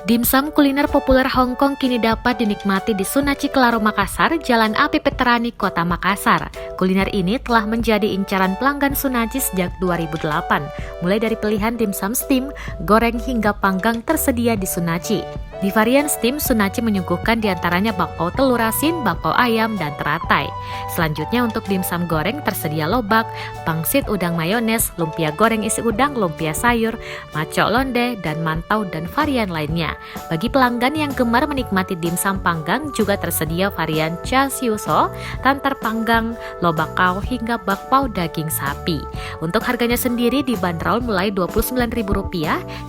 Dimsum kuliner populer Hong Kong kini dapat dinikmati di Sunaci Kelaro Makassar, Jalan Api Peterani, Kota Makassar. Kuliner ini telah menjadi incaran pelanggan Sunaci sejak 2008, mulai dari pilihan dimsum steam, goreng hingga panggang tersedia di Sunaci. Di varian steam, Sunaci menyuguhkan diantaranya bakpao telur asin, bakpao ayam, dan teratai. Selanjutnya untuk dimsum goreng tersedia lobak, pangsit udang mayones, lumpia goreng isi udang, lumpia sayur, maco londe, dan mantau dan varian lainnya. Bagi pelanggan yang gemar menikmati dimsum panggang juga tersedia varian char siu so, tantar panggang, lobak kau hingga bakpao daging sapi. Untuk harganya sendiri dibanderol mulai Rp29.000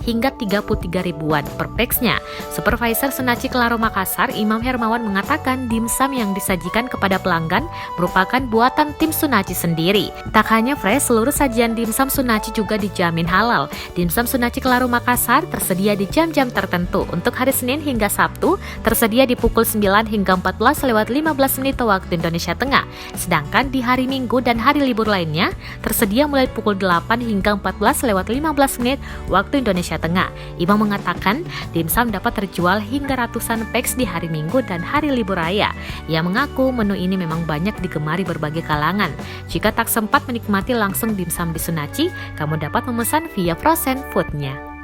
hingga Rp33.000 per packsnya. Supervisor Sunaci Kelaro Makassar, Imam Hermawan mengatakan dimsum yang disajikan kepada pelanggan merupakan buatan tim Sunaci sendiri. Tak hanya fresh, seluruh sajian dimsum Sunaci juga dijamin halal. Dimsum Sunaci Kelaro Makassar tersedia di jam-jam tertentu. Untuk hari Senin hingga Sabtu tersedia di pukul 9 hingga 14:15 waktu Indonesia Tengah. Sedangkan di hari Minggu dan hari libur lainnya tersedia mulai pukul 8 hingga 14:15 waktu Indonesia Tengah. Imam mengatakan dimsum dapat terjual hingga ratusan packs di hari Minggu dan hari libur raya. Ia mengaku menu ini memang banyak digemari berbagai kalangan. Jika tak sempat menikmati langsung dimsum di Sunaci, kamu dapat memesan via frozen foodnya.